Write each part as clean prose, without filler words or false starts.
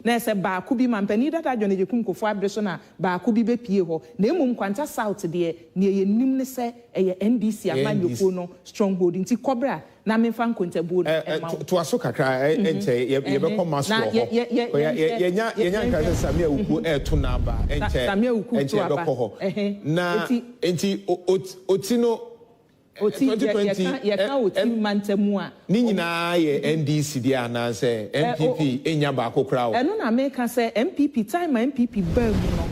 na se ba ku bi mampani data John Ejekum Kofo Abreso na ba ku bi be pie ho na emum kwanta south de ne ye nim ne se eye NDC amanyofo no stronghold nti kobra na me fa nkontabu to aso kakra enche ye be ko maso ho ye nya nka Samia Uku to na ba enche Samia Uku to aba na enti otino 2020 ye ka oti mantemu a ni nyina ye NDC dia na se MPP enya ba kokra o eno na me ka se MPP time MPP ba mu no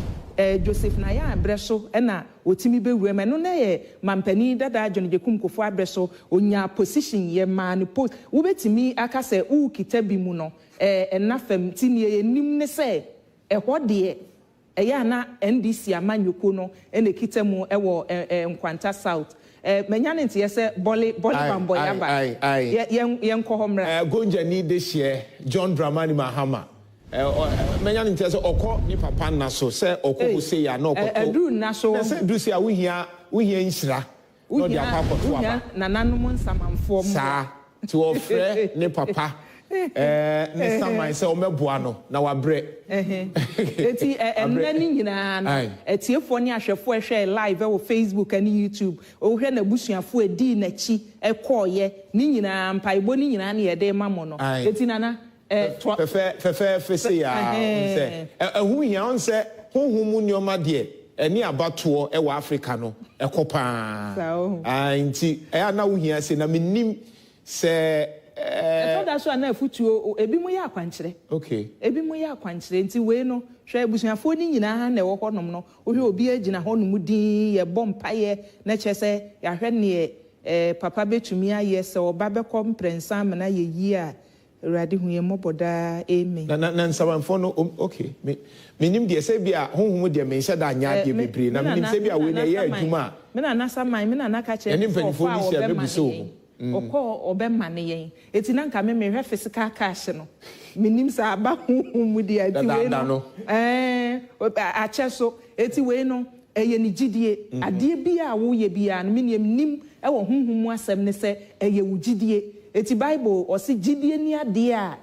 Joseph na ya Abreso na otimi bewura me no na ye mampani dada John Ejekum Kofo Abreso onya position ye man post wo betimi aka se u kita bi mu no enafam tini ye nim ne se ehwo de ya na NDC amanyoko no ene kita mu ewo Nkwanta South menya ne ntie se boli bambo ya ba ye nko homra gonja ni de share John Dramani Mahama menya ne ntie se okọ ni papa na so se okọ go say ya na okọ edru na so se du se a wo hia nhyira no dia papa to aba na nanom nsamanfo mu sa ti wo frɛ ne papa ne samai se o meboa no na wabrɛ eti enna ni nyina no etiefo ne ahwefo ehwe live wo Facebook and YouTube o hwɛ na busuafo edi na chi ekɔye ni nyina mpaibo ni nyina na yɛde mamo no eti nana fefe se ya se ehu hia on se honhum nneoma de eni abatoɔ ɛwɔ Africa no ɛkɔpa nti na wo hia se na menim se that's why na futuo ebi mu ya akwankyere ebi mu ya akwankyere nti we no hwɛ busuafo ni nyina na ɛwɔ hɔnom no wo hwɛ obi agina hɔnom din yɛ bompaye na kyɛ sɛ ya hwɛ ne papa betumi ayɛ sɛ oba bɛkɔ mprensa amana yɛ yi a Awurade hu yɛ mɔbɔda amen na nsamanfo no menim de sɛ bia honhom de me nhyɛ da anya de bebre na menim sɛ bia we na yɛ adwuma me na nasaman me na naka kyɛ ɛne mpanifo ni hyɛ bebuso okɔ obɛma ne yɛn eti na nka me hwɛ physical cash no menim sɛ aba honhom de ati we no akyɛ so eti we no ɛyɛ ne gidie adeɛ bi a wo yɛ bia no menim ɛwɔ honhom asɛm ne sɛ ɛyɛ wo gidie eti Bible osi gidie ni ade a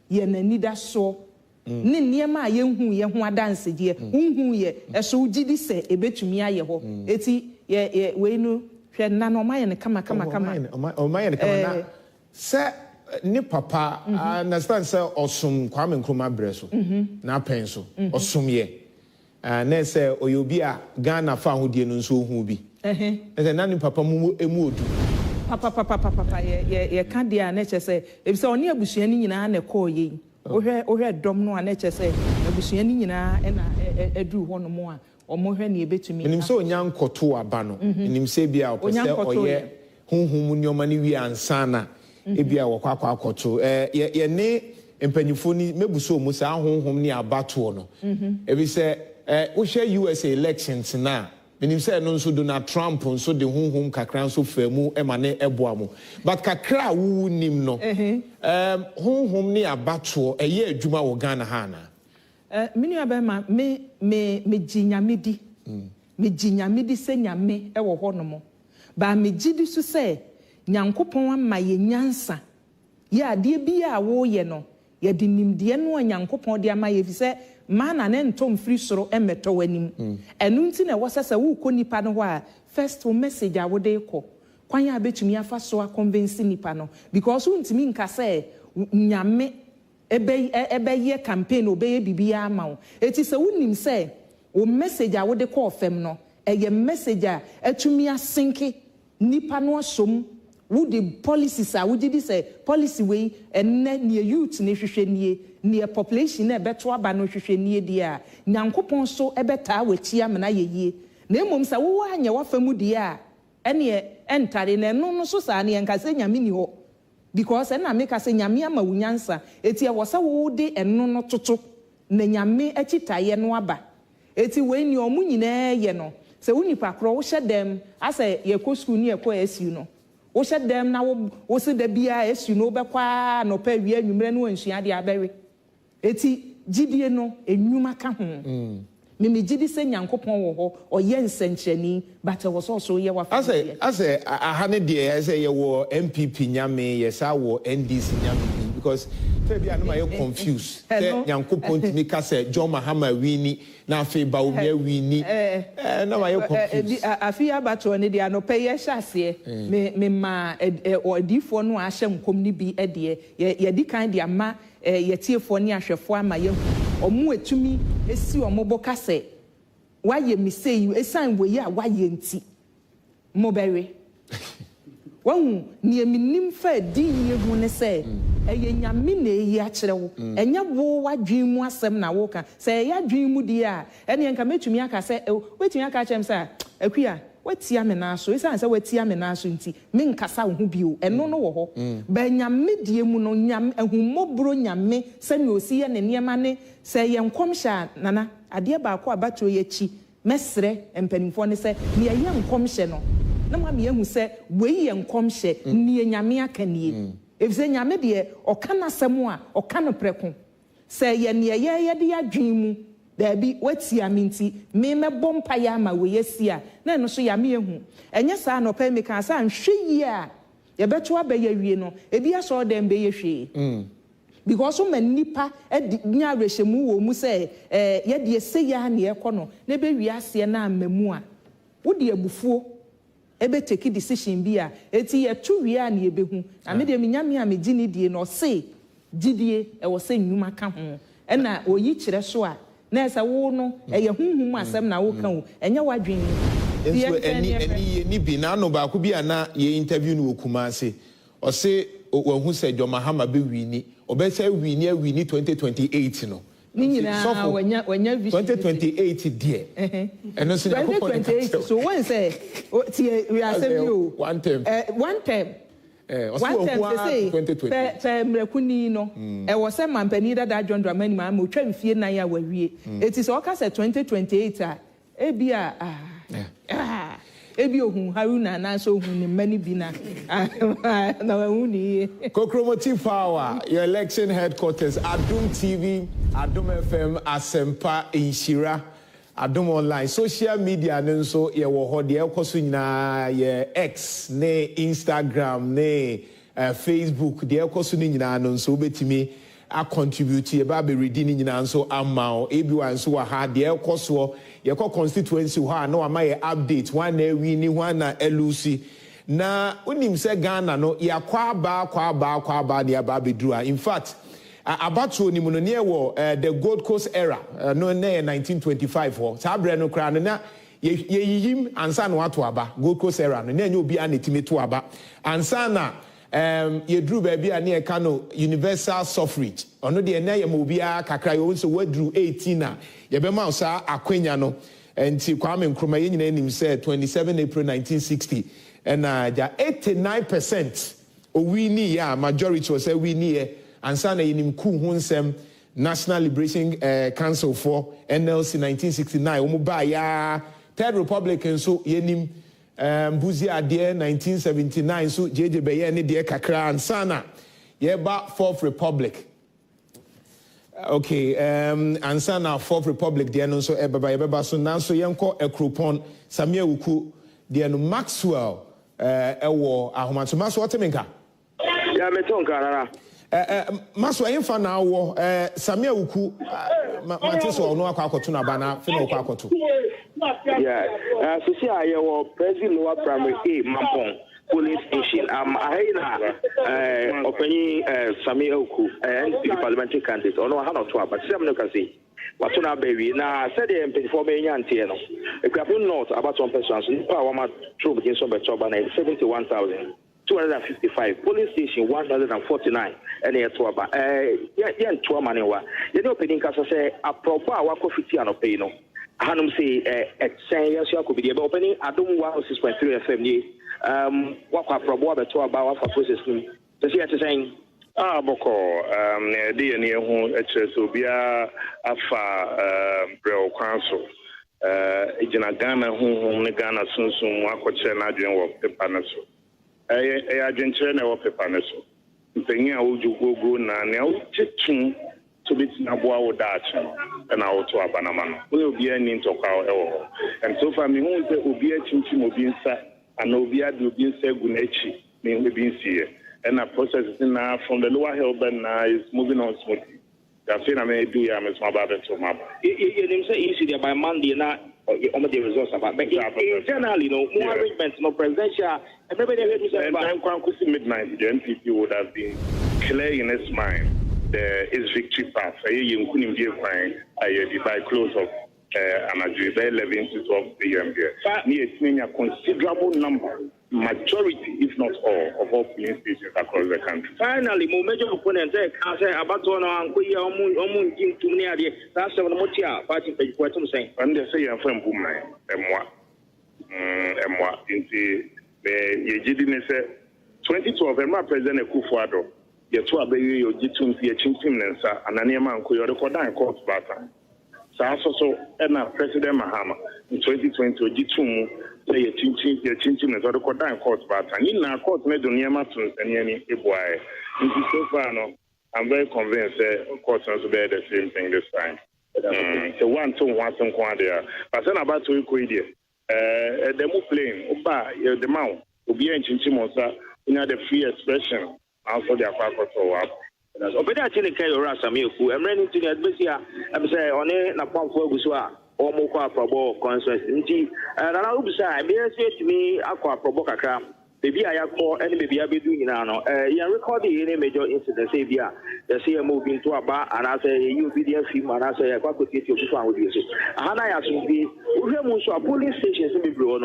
ye nani da so ne niema a ye hu ye ho adanse die hu ye eso gidi se ebetumi aye ho eti ye we no hwe na no ma ye ne kama o ma ye ne kama na se ni papa understand se osum Kwame Nkrumah breso na pen so osum ye na se oyobi a Ghana fa hodie no nso hu bi na ni papa mu emu odu papa ye ka dia na kyese ebisa oni abusuani nyina na kɔɔ ohwɛ dom no na kyese abusuani nyina na eduru hɔ no mo a ɔmo hwɛ ne ebetumi nim sɛ onya nkɔto aba no nim sɛ bia ɔpɛ sɛ ɔyɛ honhom nneɔma ne wi ansana ebia wɔkɔ akɔto ye ne mpanyifo ni mebuso mu sɛ honhom ne abato no ebi sɛ wohwɛ USA elections na menim sɛ no nso Donald Trump nso de honhom kakra nso famu emane eboa mu but kakra wu nim no honhom ne abato ɛyɛ adwuma wɔ Ghana ha na mini abema me ginyamedi me ginyamedi sɛ nyame ɛwɔ hɔ no mo ba me gidi so sɛ nyankopɔn ama ye nyansa ye ade bi a wo ye no ye de nimdeɛ no nyankopɔn de ama ye fi sɛ mana ne ntom free soro emeto wanim enu nti na wosese wo ko nipa no ho a first message a wo de kɔ kwan ya betumi afa so a convince nipa no because untimi nka se nyame ebe ye campaign obeye bibia ama wo eti se wonim se wo message a wo de kɔ fam no eye message a atumi asenke nipa no asom wo de policies a wo gidi se policy we enne ne youth ne hwehwɛ nie population na beto aba no hwehwɛ nie die a nyankopɔn so ebeta wachi amena yeye na emom sa wo anya wafamu die a ene entare na no so sa ne nka se nyame ni ho because na me ka se nyame ama wunyansa eti e wo sa wo de eno no toto na nyame akitaye no aba eti we ni omu nyina ye no se unipa kro wo hye dem asa ye ko school ni ye ko asu no wo hye dem na wo se da bia asu no bekwa no pa wi anwumre no ansua de abewe eti gidie no enwuma ka ho me gidi se nyankopɔn wo ho ɔyɛ nsenkyerɛni but wo so ye wa ase aha ne de ase ye wo MPP nyame ye sa wo NDC nyame because maybe I know I confused. Nyankopon me ka say John Mahama wini na afi ba omi wini. Now I confused. Afi abato ne dia no pay hyase me ma odifo no ahye nkom ni bi de ye di kan dia ma ye tiefo ni ahwefo ama ye omo etumi esi omo boka se waye mi sei esan we ya waye nti mo bewe wahu ni eminim fa din ye hu ne se eye nyame na eyi akere wo enya wo wadwen mu asem na wo ka se ya dwen mu di a ene enka metumi aka se wetumi aka chem se akua watia me na so esan se watia me na so nti me nkasa wo hu bio eno no wo ho ba nyame die mu no nyame ehumobro nyame se ne osi ye ne niema ne se ye nkomhya nana ade ba ko abato ye chi mesre empanimfo ne se ne ye nkomhye no na ma me ehu se wei ye nkomhye ne nyame akanie efise nyame de okana asem a okano preko se ye ne ye de adwen mu da bi watia minti me mebɔ mpa ya ma we yesia na no so ya me ehu enye saa no pa me kan sa nhwe yi a ye beto abaye wie no ebi aso dem be ye hwe because so man nipa nya rehemu wo mu se ye de se ya na ye kɔ no na be wi ase na amamu a wo de abufuo ebe take decision bi a eti ye tu wi a na ye behu na me de me nyame a me gini die no se gidie e wo se nnuma ka ho na oyi kire so a na esa wo no eye hunhum asem na wo kan wo enya wadwen enso eni bi na no ba ko bi ana ye interview no Kumase o se wo hu se John Mahama be wini obese wini 2028 no ni nyina wanya 2028 die eno se na ko 2028 so when say we are saying you one term one term pe mrekuni no e wo se mampani dada John Dramani ma mo twa mfie nan ya wawie eti so ka se 2028 a ebia ebi ohun Haruna na so ohun ni mani bi na ehun ni Krokromoti Power, your election headquarters, Adom TV, Adom FM, Asempa, Inshira, Adom Online, social media, and so ye wo ho de ekoso nyina ye X, ne Instagram, ne Facebook, de ekoso nyina no so betimi a contribute ye ba be ready nyina so amao ebi wan so wa ha de ekoso ye ko constituency ha na ma ye update one na wini one na elusi na unim se Ghana no ya kwa ba de aba bedru in fact abato ni mu no ne wo the Gold Coast era no na 1925 ho sabre no kra no na ye yiyim ansa no ato aba Gold Coast era no na nya obi anetime to aba ansa na ye drew baby ani e kano universal suffrage ono de na ye mo bia kakra yo so wadru 18 na ye be ma sa akwenya no enti Kwame Nkrumah ye nyina nim say 27 April 1960 and ja 89% o wini ya majority was say wini ansa na yinim ku hu nsem National Liberation Council for NLC 1969 o mo ba ya Third Republic so yenim Buzi Ade 1979 so JJ Beye ne de kakra ansana ye ba Fourth Republic. Okay, ansana Fourth Republic de no so ebeba so nanso yenko ekropon Samia Uku de no Maxwell ewo ahomatoma so otemenka ya metonka rara Maxwell infa na wo Samia Uku mateso ono akwakoto na bana fe no akwakoto. Yeah, so see I was President Lower Primary A Mampong Police Station. I opening Samia Uku and the parliamentary candidate. Oh no, I have not but some no can see. But now baby, now said the MP for me Yantiano. If you have not about 1 person, so power my troop against some better 71,255. Police station 149 and here to about yeah to money wa. You know opening case say a proper our coffee tea and pay no. Hanum say say yes you could be opening Adom 106.3 FM ni wakwa probo abeto aba wa process ni so say at saying boko dey na hu so bia afa brel council ejina Ghana hu ne Ghana sunsun akọche na adwen wo paper na so adwenche na wo paper na so mpenyi a ojugogo na ne o chichun so bit na boa wo that na auto abanama no we obi ani ntokwa ewo and so far me hu say obi achinchi obi nsa and obi adu obi nsa gu na echi me obi nsie and a process now from the lower hill bend now is moving on smoothly. That's what I may do. I'm a small bit to my. You say easy by Monday now. On the results about, but generally, more arrangements, no presidential. Everybody heard me say about midnight. The NPP would have been clear in its mind its victory path. You couldn't give mine by close of by 11 to 12 p.m. here. It's a considerable number, majority, if not all, of all polling stations across the country. Finally, my major opponent can say about one and we are to near the last of the Motia party. What I'm saying, and they say I'm from Boomline, and what into the 2012, and my president Kufuado, the two of you, Jitum, the Chimnensa, and Anima, who are the Kodan court battle. So, and President Mahama in 2020, Jitum, say a chinchim is the Kodan court battle. And in our court, made on Yamatuns and Yanni Ibuai. So far, no, I'm very convinced that courts are bear the same thing this time. So, one, there. But then about to Equadia, the move plane, the mount, will be in Chinchimosa, the free expression, also the Aquacoto. But I think I'm running to the Adbesia. I'm saying on a Napam for Busua or Moka Probo conference. And I will say, say to me, Aqua Proboca. Maybe I call and maybe I be doing now. You record any major incident, say, yeah, the CMO moving to a bar, and I say, you video film, and I say, I could get you to find with you. And I ask you, we have also a police station to be blown.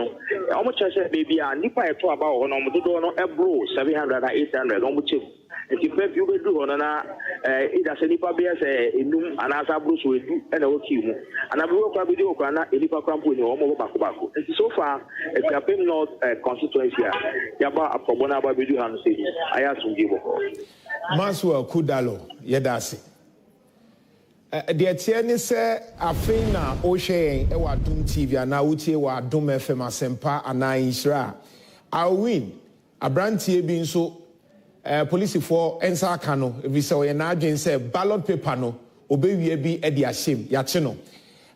How much I said, baby, I nip I talk about on a bro, 700 or 800, almost. If you will do on it as a nipa bears a noom and as a bruce will do and I will kill you. And I will probably do a nipa crampo in your home back. And so far, if you have been not a constituency, Yaba a probona by video and say, I ask to give up. Maswell Kudalo, Yedasi. The Etienne said, I think now, O'Shea, Ewa Doom TV, and now Uti, Wa Doom FM, Sempa, and I Isra. I'll win. A brand being so. Police for Ensa Kano, if we saw an agent say ballot paper no, obey be Eddie Ashim, Yachino.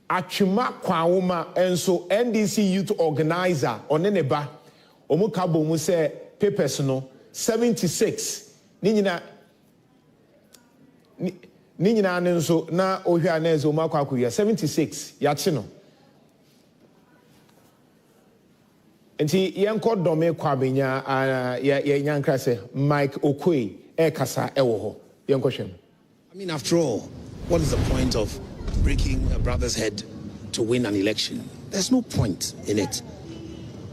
Achuma Kwawuma, and so NDC youth organizer on Neneba, Omukabo Muse papers no, 76. Nina Nenso, na Ohianezo Makwakuya, 76, Yachino. Nti yenko dome kwabenya yanka se Mike Okwe kasa ewo ho yenko hwem. I mean, after all, what is the point of breaking a brother's head to win an election? There's no point in it.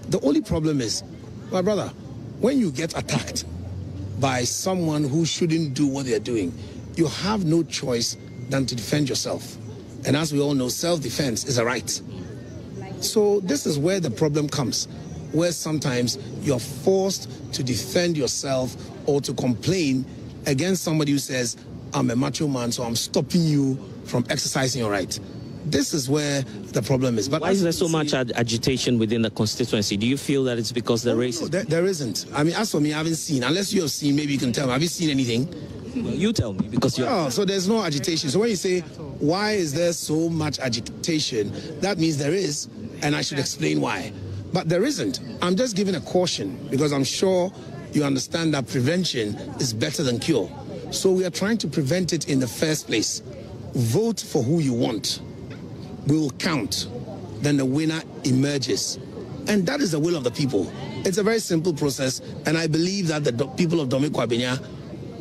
The only problem is, my brother, when you get attacked by someone who shouldn't do what they're doing, you have no choice than to defend yourself. And as we all know, self-defense is a right. So this is where the problem comes, where sometimes you're forced to defend yourself or to complain against somebody who says, I'm a macho man, so I'm stopping you from exercising your right. This is where the problem is. But why is there so much agitation within the constituency? Do you feel that it's because the race? No, there isn't. I mean, as for me, I haven't seen. Unless you have seen, maybe you can tell me. Have you seen anything? Well, you tell me, because you're... Oh, so there's no agitation. So when you say, why is there so much agitation, that means there is, and I should explain why. But there isn't. I'm just giving a caution, because I'm sure you understand that prevention is better than cure. So we are trying to prevent it in the first place. Vote for who you want. We will count. Then the winner emerges. And that is the will of the people. It's a very simple process, and I believe that the people of Dome Kwabenya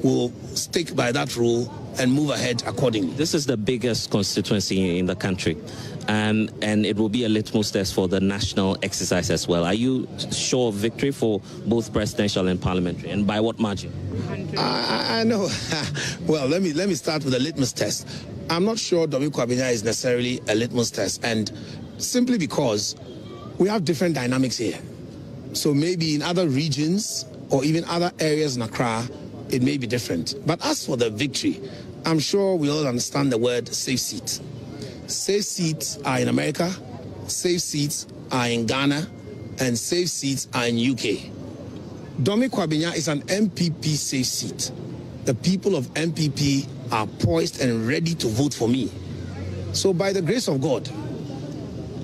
will stick by that rule and move ahead accordingly. This is the biggest constituency in the country, and it will be a litmus test for the national exercise as well. Are you sure of victory for both presidential and parliamentary, and by what margin? I know. Well, let me start with the litmus test. I'm not sure Dome Kwabenya is necessarily a litmus test, and simply because we have different dynamics here. So maybe in other regions or even other areas in Accra, it may be different. But as for the victory, I'm sure we all understand the word safe seat. Safe seats are in America, safe seats are in Ghana, and safe seats are in UK. Dome Kwabenya is an MPP safe seat. The people of MPP are poised and ready to vote for me. So by the grace of God,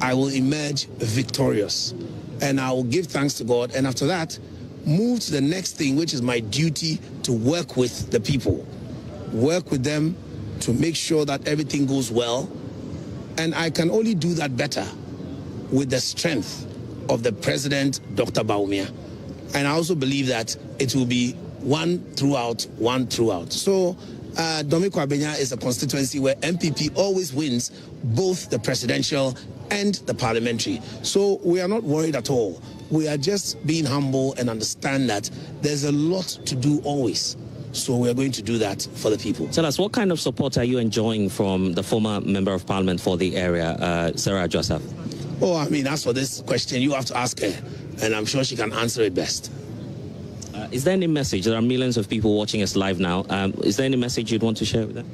I will emerge victorious. And I will give thanks to God. And after that, move to the next thing, which is my duty to work with the people, work with them to make sure that everything goes well. And I can only do that better with the strength of the President, Dr. Bawumia. And I also believe that it will be one throughout. So Domi Kwabenya is a constituency where MPP always wins both the presidential and the parliamentary. So we are not worried at all. We are just being humble and understand that there's a lot to do always. So we are going to do that for the people. Tell us, what kind of support are you enjoying from the former Member of Parliament for the area, Sarah Joseph? Oh, I mean, as for this question, you have to ask her, and I'm sure she can answer it best. Is there any message? There are millions of people watching us live now. Is there any message you'd want to share with them?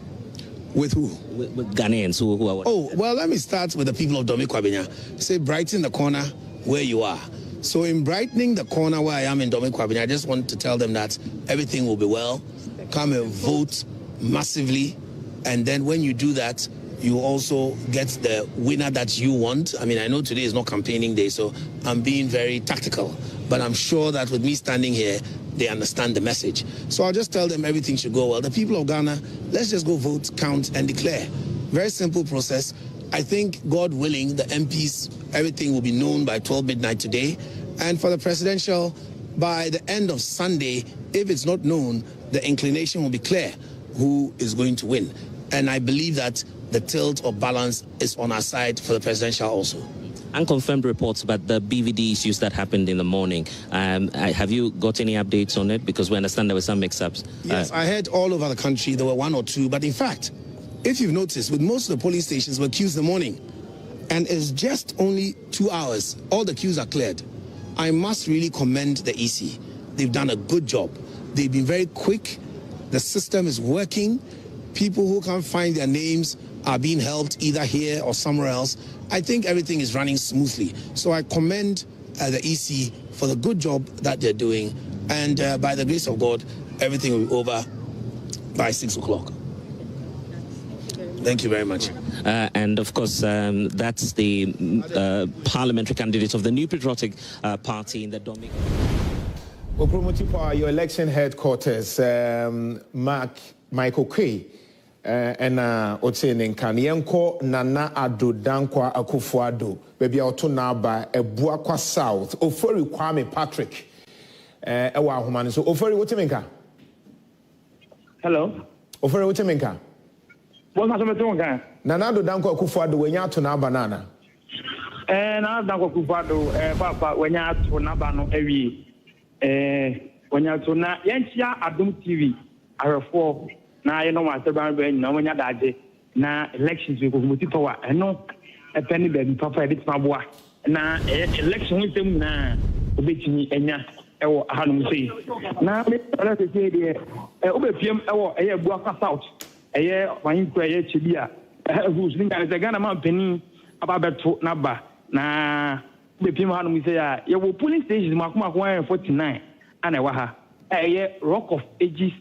With who? With Ghanaians who are watching. Oh, well, let me start with the people of Domi Kwabenya. Say, brighten the corner where you are. So in brightening the corner where I am in Domi Kwabenya, I just want to tell them that everything will be well. Come and vote massively. And then when you do that, you also get the winner that you want. I mean, I know today is not campaigning day, so I'm being very tactical. But I'm sure that with me standing here, they understand the message. So I'll just tell them everything should go well. The people of Ghana, let's just go vote, count, and declare. Very simple process. I think, God willing, the MPs, everything will be known by 12 midnight today. And for the presidential, by the end of Sunday, if it's not known, the inclination will be clear who is going to win. And I believe that the tilt or balance is on our side for the presidential also. Unconfirmed reports about the BVD issues that happened in the morning. Have you got any updates on it? Because we understand there were some mix-ups. Yes, I heard all over the country there were one or two. But in fact, if you've noticed, with most of the polling stations were queues in the morning. And it's just only 2 hours. All the queues are cleared. I must really commend the EC. They've done a good job. They've been very quick. The system is working. People who can't find their names are being helped either here or somewhere else. I think everything is running smoothly. So I commend the EC for the good job that they're doing. And by the grace of God, everything will be over by 6 o'clock. Thank you very much. And of course, that's the parliamentary candidate of the New Patriotic Party in the Domi. Krokromoti for your election headquarters, Michael Kay. And Otene Nkanyenko Nana Ado Dankwa Akufo-Addo baby auto na ba Ebuakwa South Ofori Kwame Patrick ewa ahomane so Ofori wotemenka. Hello. Ofori wotemenka. What's my name? Nana Ado Dankwa Akufo-Addo wenya ato na banana. Nana Dankwa Akufo-Addo papa wenya ato na ba no ewie. Wenya ato na yentia Adom TV arefo na you know what ban na wonya daje na elections we Krokromoti power eno epeni baby papa edit maboa na election we tem na obetini enya ewo ahanum sei na me ala se dey obepiem ewo eye Ebuakwa South eye wanko eye chibia who's ninga se Ghana man peni ababeto na ba na obepiem ahanum sei ya ye wo polling stations makoma 149 ana wa ha eye Rock of Ages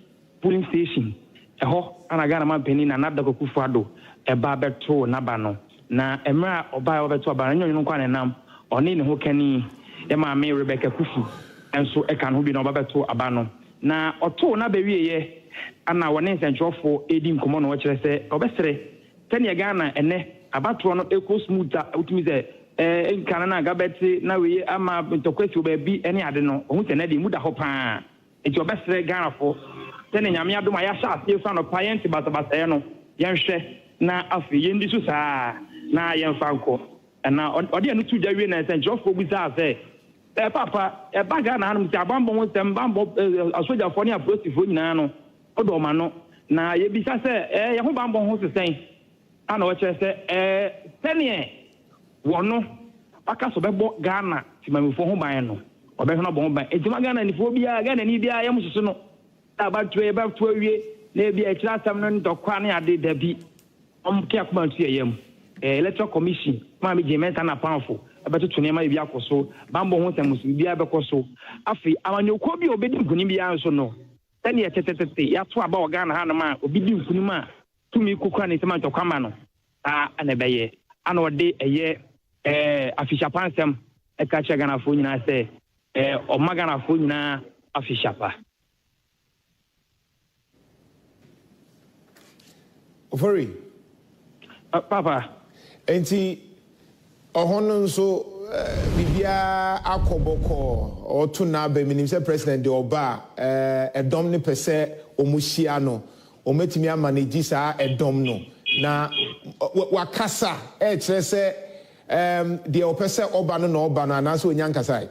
polling station ana Ghana man peni na Nana Akufo-Addo eba beto na ba no na emra oba obeto aba nyo nyo kwa nenam oni ne ho kani e ma me Rebecca Kufu enso e kan ho bi na oba beto aba no na oto na ba wieye ana wone nsentwofo edi nkomo no kire se obesere tani Ghana ene abato no eco smoother utumi se nkana na gabeti na weye ama ntokwesi obabi ene ade no ohun se na de mu da ho pa enti obesere Ghana fo tene nyame adoma ya sha ase fa no payent basabasa no yenhwe na afi yendi so saa na yemfa nko na ode anu tu dawie na senjofo bi saa se papa baga na anu ti abambo won sem bambo asoja fo ni apostifo nyina no odo ma no na ye bi sa se ye ho bambo ho sesen ana o kire se tene wono aka so bebo Ghana ti mamifo ho ban no obehwe no bo ban etima Ghana ni fo bia Ghana ni bia ye mususu no abatu awie na bia ekira sam no ndokwa na ade dabi omke akoma tu yem electoral commission ma me jementa na panfo abeto to nema bia akoso bambo ho samusu bia bekoso afi amanyoko bi obedi nkuni bia nso no tani ya tetetete ya to aba Ghana ha no ma obedi nkuni ma tumi kokura ne sema ndokwa ma no ana beye ana ode eye afisha pansem eka che Ghana fo nyina se Omagana Funa Afishapa. Ofori. Papa. Enti ohono nso bibia akoboko otuna be minim se president de oba edom ne pese omuhia no ometimi amanage sa edom no na wakasa kire se de opese oba no na oba no anaso onyankasai.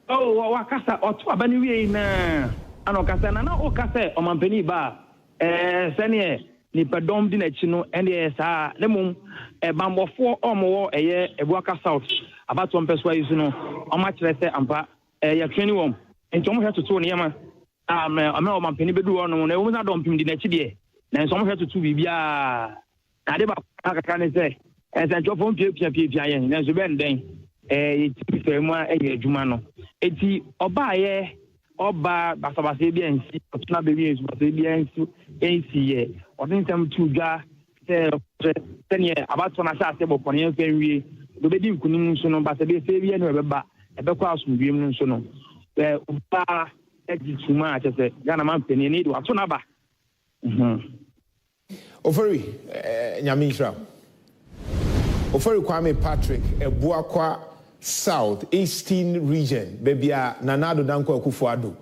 Oh, wakasa otu abani wi na anokasa na okasa omampani ba sene ni pedom di na chi no ene sa lemum bambofo omo eye ebuaka south abato mpeswa yisu no oma kire se ampa ya training wom enti omo hweto ne yema ama omampani bedu ono na omo dom pim di na chi de na nso omo hweto bibia ade ba aka ne se enti ofo pia yen na nso be nden yiti femu eye adwuma no enti oba basabase bi ensi otuna be bi ensi basabase bi ensi ye odin tem tuga se tenie abato na sha se bopone en fenwie do be di nkunim nso no basabe se bi ene beba ebekwa asumdwem no nso no oba ejituma atese Ghana man peni ni do ato na ba Ofori Nyamisra Ofori Kwame Patrick Ebuakwa South Eastern Region bebia Nanado Danko Akufo-Addo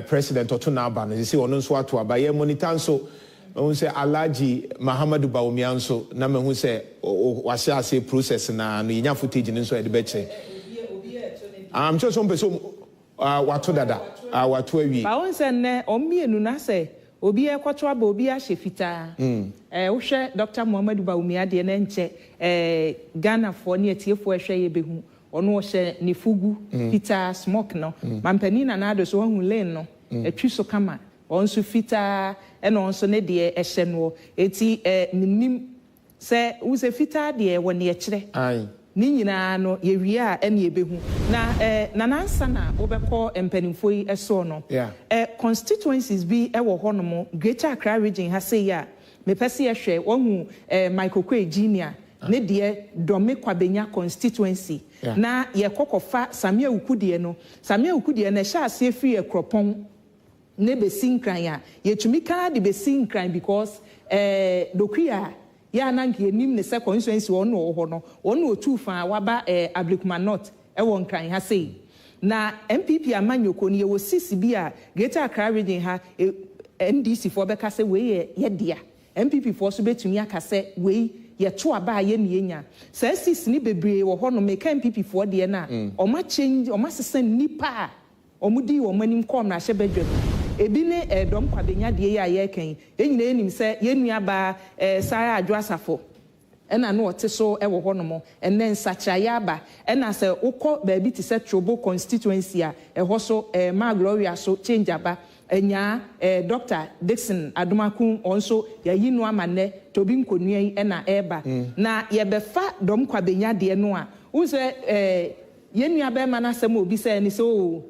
President Otuna Aba no say ono nso ato aba ye monitor nso who say Alhaji Mahamadu Bawumia nso na me who say wahye say process na no nya footage nso e de beche am sure some person wato dada wato awie ba won say ne omienu na say obi ekwoto aba obi ahye fitaa wo hwe Dr. Muhammadu Bawumia de na nche Ghana fo ne atiefo ehwe ye behu ono hye ni fugu fitaa smoke no mampani na ado so hu lane no etwi so kama onso fitaa eno onso ne de ehye no eti nim se wo se fitaa de wo ne ekire ai ni nyina no ye wie a ene ebehu na nanansa na obekọ empanimfo yi eso no constituencies bi ewo honomo Greater Accra region ha say ya me pese ye hwe wohu Michael Kwe Junior ne de Dome Kwabenya constituency na ye kokofa Samia Ukudie no Samia Ukudie na sha ase free ekropon ne besinkran ya ye tumi kan de besinkran because dokuya ya nanke nim ne se constituency ono ho no ono otu fa waba Ablikuma North ewo nkran ha sei na MPP amanyoko ne wo sisi bi a Greater Accra region ha NDC for beka se we ye dia MPP for so betumi aka se we ye to aba ye ne nya se sisi ni bebre wo ho no me kan MPP for de na o ma change o ma sesen nipa omudi wo manim kom na hye bedwe ebi ne Dom Kwabenya de ya ye kan enyina enim se ye nuaba Sara Adwoasafo ena no ote so ewo honomo enne nsachaya aba ena se ukọ baabi ti se Trobo constituency a eho so ma Gloria so change aba enya Dr. Dixon Adomaku onso ya yinu amane tobi nkonua yi ena eba na ye befa Dom Kwabenya de no a wo se ye nuaba ma na sem obi se ni so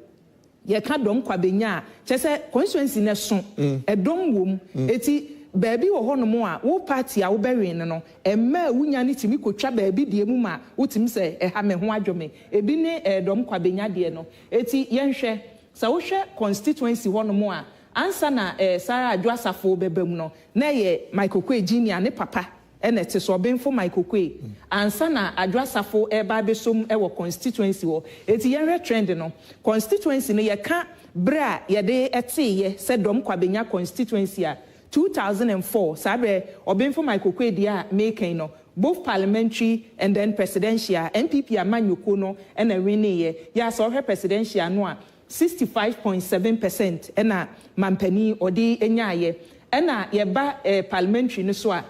ye ka Dom Kwabenya chese constituency ne so edom wom eti baabi wo ho no mo a wo party a wo bewe no emma wunya ne timi kotwa baabi de mu ma wotimi se ha me ho adwome ebi ne Dom Kwabenya de no eti yenhwe sa wo hwe constituency ho no mo a ansa na Sara Adwoasafo bebam no na ye Michael Kwe Junior ne papa ene te so benfo Michael Kwe ansa na Adwoasafo eba besom ewo constituency wo eti yenhwe trend no constituency no ye ka bra ye de eteye se Dom Kwabenya constituency a 2004 sabe obenfo Michael Kwe dia making no both parliamentary and then presidential MPP amanyoko no ena winnie ya so her presidential no a 65.7% ena mampani odi enyaye ena ye ba parliamentary no so a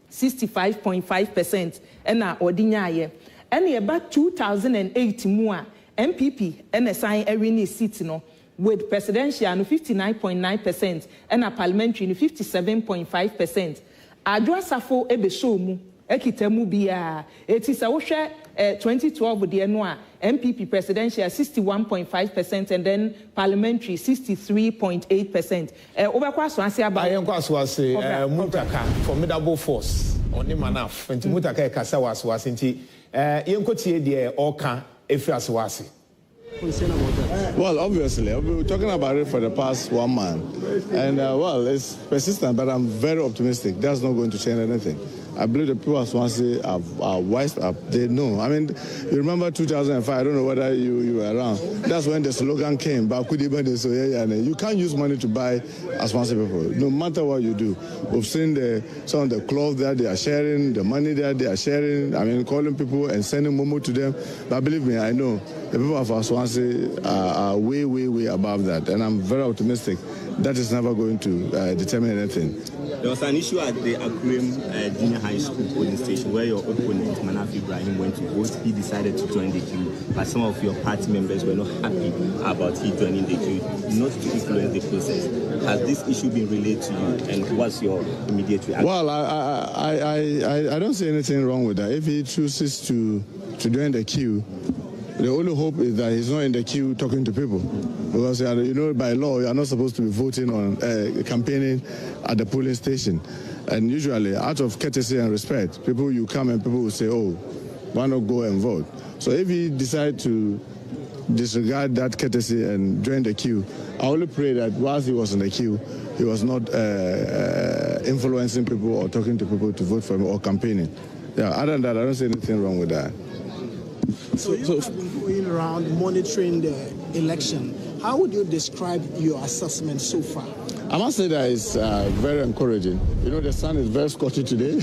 65.5% ena odi nyaye ena ye ba 2008 mu a MPP ena sign winnie seat no with presidential no 59.9% and a parliamentary no 57.5%. Adwoasafo ebeso mu ekitemu bia etisa wo hwe 2012 de no a MPP presidential 61.5% and then parliamentary 63.8%. Obekwa so ase aba ayen kwa so ase mutaka formidable force oni manaf enti mutaka e kasa waso ase enti yenkotie de oka efri ase wase concerned about that? Well, obviously, we've been talking about it for the past 1 month. And, well, it's persistent, but I'm very optimistic. That's not going to change anything. I believe the people of Swansea are wise up. They know. I mean, you remember 2005, I don't know whether you were around. That's when the slogan came, you can't use money to buy Swansea people, no matter what you do. We've seen some of the clothes that they are sharing, the money that they are sharing, I mean, calling people and sending Momo to them. But believe me, I know the people of Swansea are way, way, way above that. And I'm very optimistic that is never going to determine anything. There was an issue at the Akurim Junior High School polling station where your opponent, Manaf Ibrahim, went to vote. He decided to join the queue, but some of your party members were not happy about he joining the queue, not to influence the process. Has this issue been relayed to you, and what's your immediate reaction? Well, I don't see anything wrong with that. If he chooses to join the queue, the only hope is that he's not in the queue talking to people. Because, you know, by law, you are not supposed to be voting on campaigning at the polling station. And usually, out of courtesy and respect, you come and people will say, oh, why not go and vote? So if he decides to disregard that courtesy and join the queue, I only pray that whilst he was in the queue, he was not influencing people or talking to people to vote for him or campaigning. Yeah, other than that, I don't see anything wrong with that. So you have been going around monitoring the election. How would you describe your assessment so far? I must say that it's very encouraging. You know, the sun is very scorchy today.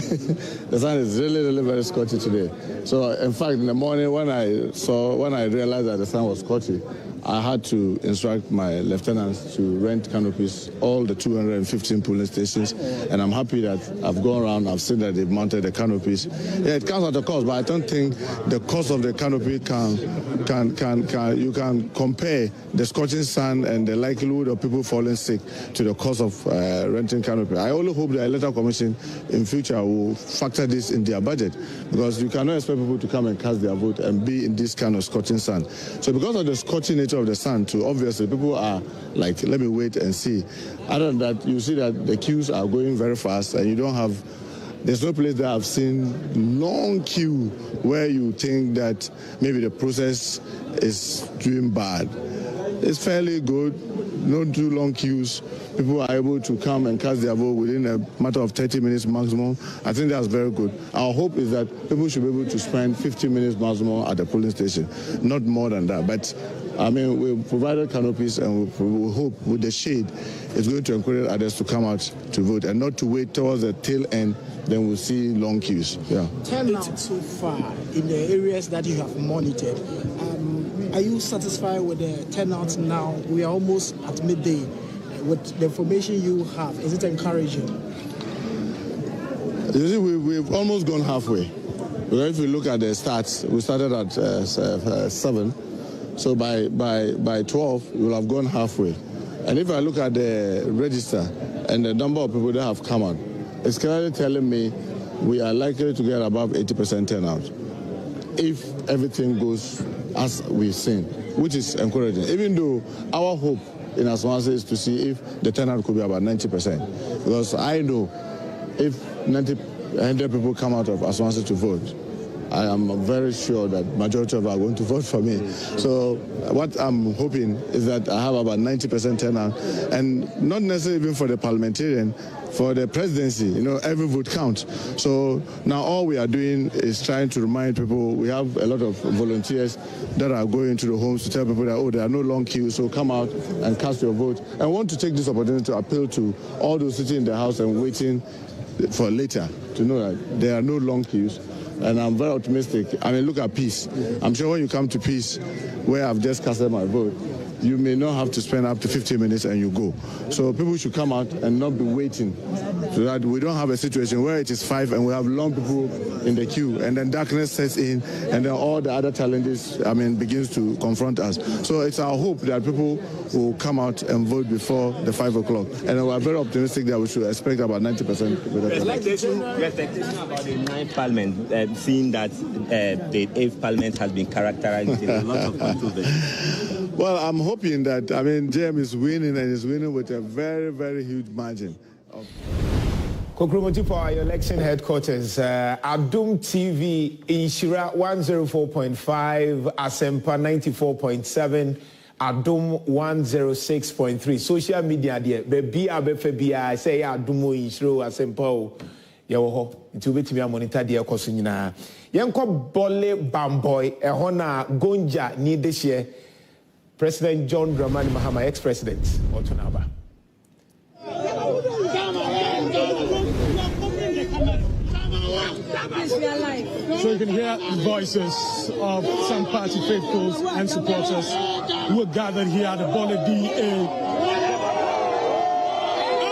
The sun is really, really very scorchy today. So, in fact, in the morning when I realized that the sun was scorchy, I had to instruct my lieutenants to rent canopies, all the 215 polling stations, and I'm happy that I've gone around, I've seen that they've mounted the canopies. Yeah, it comes at a cost, but I don't think the cost of the canopy you can compare the scorching sun and the likelihood of people falling sick to the cost of renting canopy. I only hope the Electoral Commission in future will factor this in their budget, because you cannot expect people to come and cast their vote and be in this kind of scorching sun. So because of the scorching nature of the sun too, obviously people are like, let me wait and see. Other than that, you see that the queues are going very fast, and there's no place that I've seen long queue where you think that maybe the process is doing bad. It's fairly good, not too long queues. People are able to come and cast their vote within a matter of 30 minutes maximum. I think that's very good. Our hope is that people should be able to spend 15 minutes maximum at the polling station, not more than that. But I mean, we provided canopies, and we hope with the shade, it's going to encourage others to come out to vote and not to wait towards the tail end, then we'll see long queues. Yeah. Turnout so far in the areas that you have monitored, are you satisfied with the turnout now? We are almost at midday. With the information you have, is it encouraging? You see, we've almost gone halfway. If we look at the stats, we started at 7. So by 12, we will have gone halfway. And if I look at the register and the number of people that have come out, it's clearly telling me we are likely to get above 80% turnout if everything goes as we've seen, which is encouraging. Even though our hope in Swansea is to see if the turnout could be about 90%. Because I know if 100 people come out of Swansea to vote, I am very sure that majority of them are going to vote for me. So what I'm hoping is that I have about 90% turnout, and not necessarily even for the parliamentarian, for the presidency, you know, every vote counts. So now all we are doing is trying to remind people. We have a lot of volunteers that are going to the homes to tell people that, oh, there are no long queues, so come out and cast your vote. I want to take this opportunity to appeal to all those sitting in the house and waiting for later to know that there are no long queues. And I'm very optimistic. I mean, look at Peace. I'm sure when you come to Peace, where I've just casted my vote, you may not have to spend up to 15 minutes and you go. So people should come out and not be waiting, so that we don't have a situation where it is 5 and we have long people in the queue, and then darkness sets in, and then all the other challenges, begins to confront us. So it's our hope that people will come out and vote before the 5 o'clock. And we're very optimistic that we should expect about 90%. Reflection about the 9th Parliament, seeing that the 8th Parliament has been characterized with a lot of controversy. Well, I'm hoping that, JM is winning, and is winning with a very, very huge margin. Krokromoti for our election headquarters. Adom TV, Inshira 104.5, Asempa 94.7, Adom 106.3. Social media there, baby abefebia say Adomo Inshiro Asempa. Yawo nti obetimi monitor there koso nyina. Yenko bole bamboy ehona gonja ni dehye President John Dramani Mahama, ex-president Otonaba. So you can hear the voices of some party faithfuls and supporters who are gathered here at the Bole DA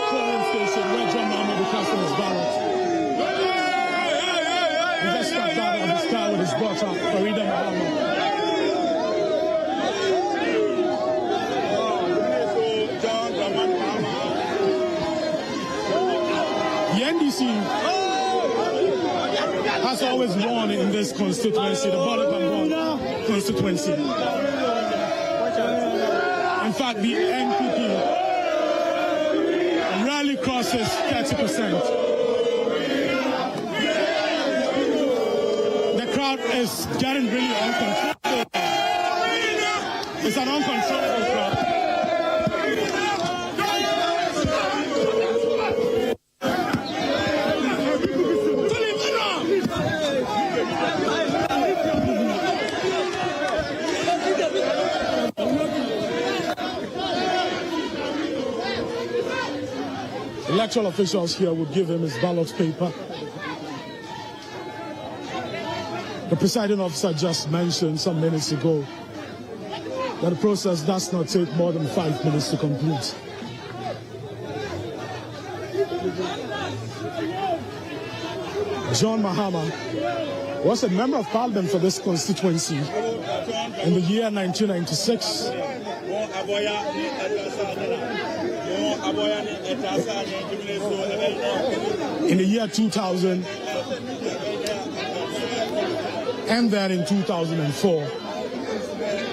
polling station where John Mahama will be casting his ballot. He just stepped out of his car with his daughter, Farida Mahama. The NDC has always won in this constituency, the Bole constituency. In fact, the NPP rarely crosses 30%. The crowd is getting really uncontrollable. It's an uncontrollable crowd. Electoral officials here would give him his ballot paper. The presiding officer just mentioned some minutes ago that the process does not take more than 5 minutes to complete. John Mahama was a member of parliament for this constituency in the year 1996. In the year 2000, and then in 2004,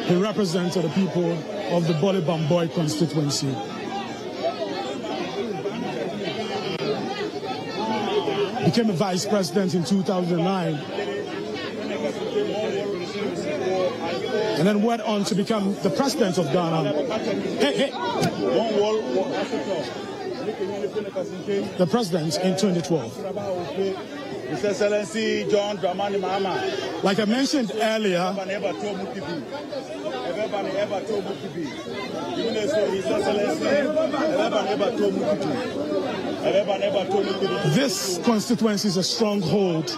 he represented the people of the Bole Bamboy constituency. Became a vice president in 2009, and then went on to become the president of Ghana. The president in 2012. His Excellency John Dramani Mahama. Like I mentioned earlier, this constituency is a stronghold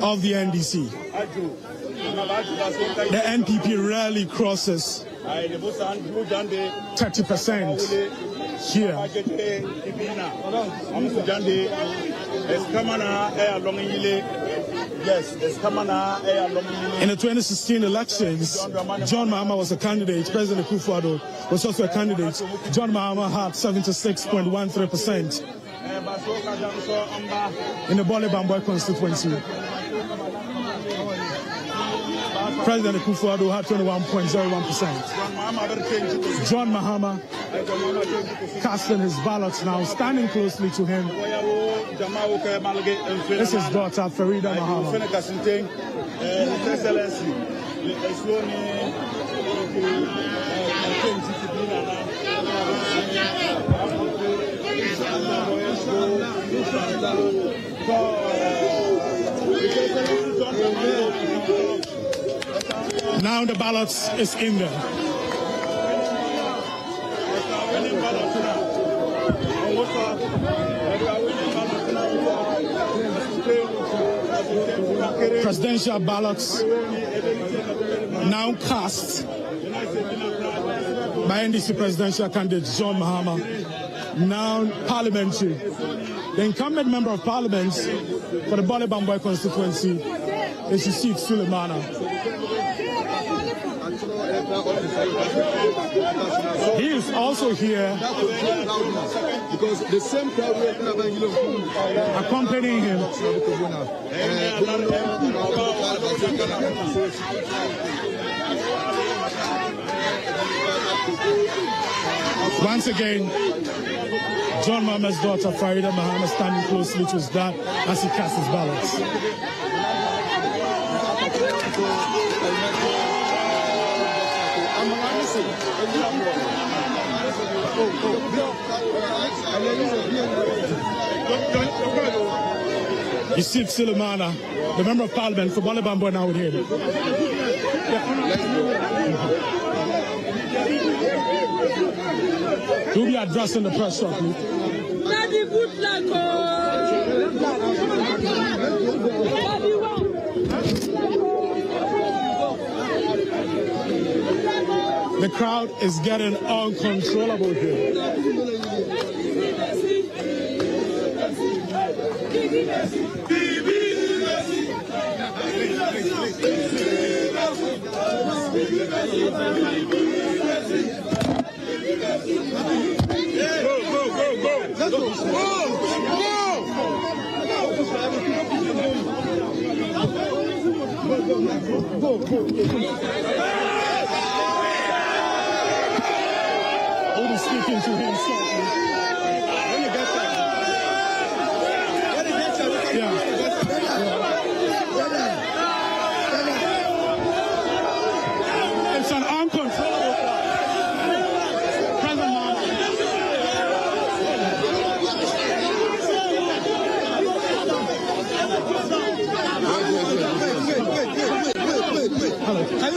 of the NDC. The NPP rarely crosses 30% here. In the 2016 elections, John Mahama was a candidate. President Akufo-Addo was also a candidate. John Mahama had 76.13% in the Bole Bamboy constituency. President Akufo-Addo had 21.01%. John Mahama casting his ballots now, standing closely to him. This is daughter Farida Mahama. Now the ballots is in there. Presidential ballots now cast by NDC presidential candidate John Mahama. Now parliamentary. The incumbent member of parliament for the Bole Bamboy constituency is Yusuf Sulemana. He is also here because the same crowd accompanying him. Once again, John Mahama's daughter, Farida Mahama, standing closely to his dad as he casts his ballots. Yusuf Sulemana, the Member of Parliament for Bonabambo, now here. He'll be addressing the press shortly. The crowd is getting uncontrollable here. We'll be speaking to him shortly. It's an uncontrollable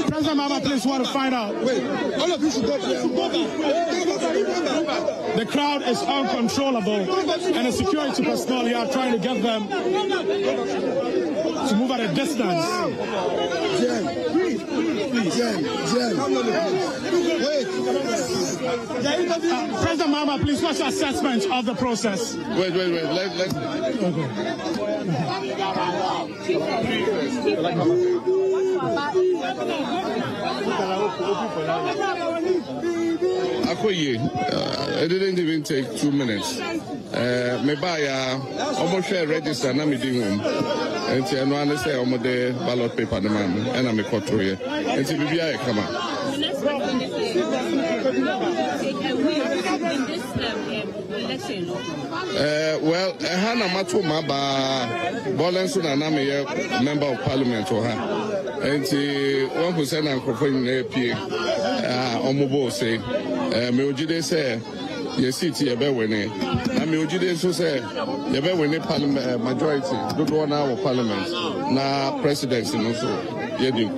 President Mama, please want to find out. Wait, all of you should go back. The crowd is uncontrollable, and the security personnel here are trying to get them to move at a distance. Jen, please. Wait. President Mama, please, what's your assessment of the process? Wait. Let's. Akoye, it didn't even take 2 minutes. Me buy almost share register na me ding home. And I no understand almost the ballot paper the man and I'm a control here. And see bibia come on. Well, Hannah Matuma ba Bolenso na me member of parliament or her. And one who said I'm proposing AP Omobo say, Meojide say, your city, a better winning. And Meojide so say, you better win parliament majority, do one hour parliament, na presidency, no so, you do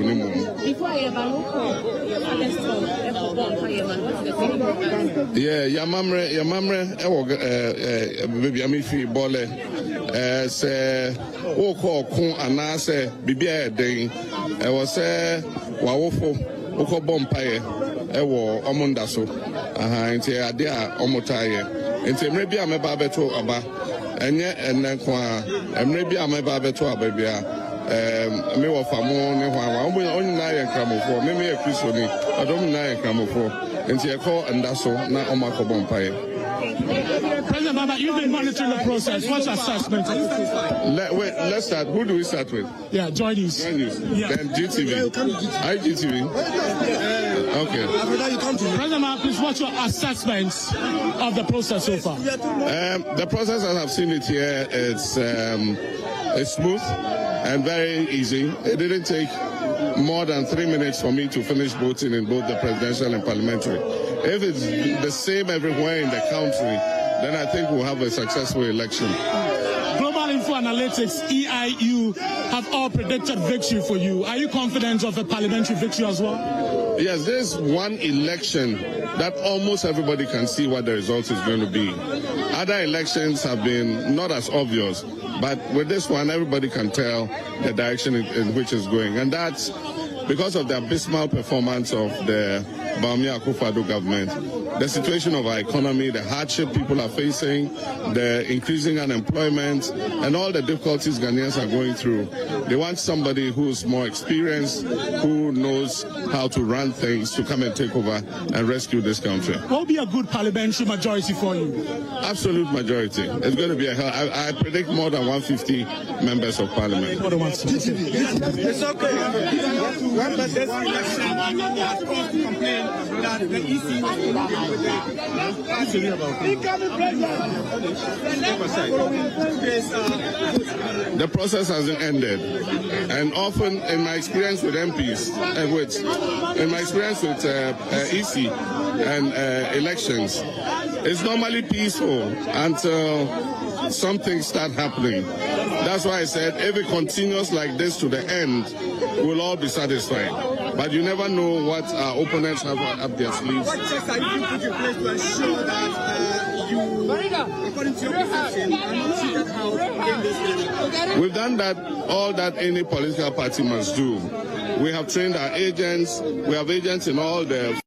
Before I have yeah, Yamamre, baby, I'm free bole. Say, oh, call Kun and I say, Bibia Ding. I was say, Wawofo, Oko Bompire, Ewo, Omondaso, into Adia, Omotaye, into maybe I'm a babeto aba, and yet, and then, and maybe I'm a babeto ababia. Me wa famo ne hwa only na ye kramo for me a Christian I don't na ye kramo for nti e call ndaso na o makobo mpae. President Baba, you've been monitoring the process. What's your assessment? Let's start. Who do we start with? Yeah, Joy News. Yeah. Then GTV. IGTV. Okay. President Baba, please, what's your assessment of the process so far? The process, as I've seen it here, it's smooth and very easy. It didn't take more than 3 minutes for me to finish voting in both the presidential and parliamentary. If it's the same everywhere in the country, then I think we'll have a successful election. Global Info Analytics, EIU, have all predicted victory for you. Are you confident of a parliamentary victory as well? Yes, there's one election that almost everybody can see what the result is going to be. Other elections have been not as obvious, but with this one, everybody can tell the direction in which it's going. And that's because of the abysmal performance of the Bawumia Akufo-Addo government, the situation of our economy, the hardship people are facing, the increasing unemployment, and all the difficulties Ghanaians are going through. They want somebody who's more experienced, who knows how to run things, to come and take over and rescue this country. What will be a good parliamentary majority for you? Absolute majority. It's going to be I predict more than 150 members of parliament. It's okay. One person complained that the EC The process hasn't ended, and often in my experience with MPs, in my experience with EC and elections, it's normally peaceful until some things start happening. That's why I said if it continues like this to the end, we'll all be satisfied. But you never know what our opponents have up their sleeves. What checks are you put in place to ensure that you, according to your position, are not treated out in this area? We've done that, all that any political party must do. We have trained our agents. We have agents in all the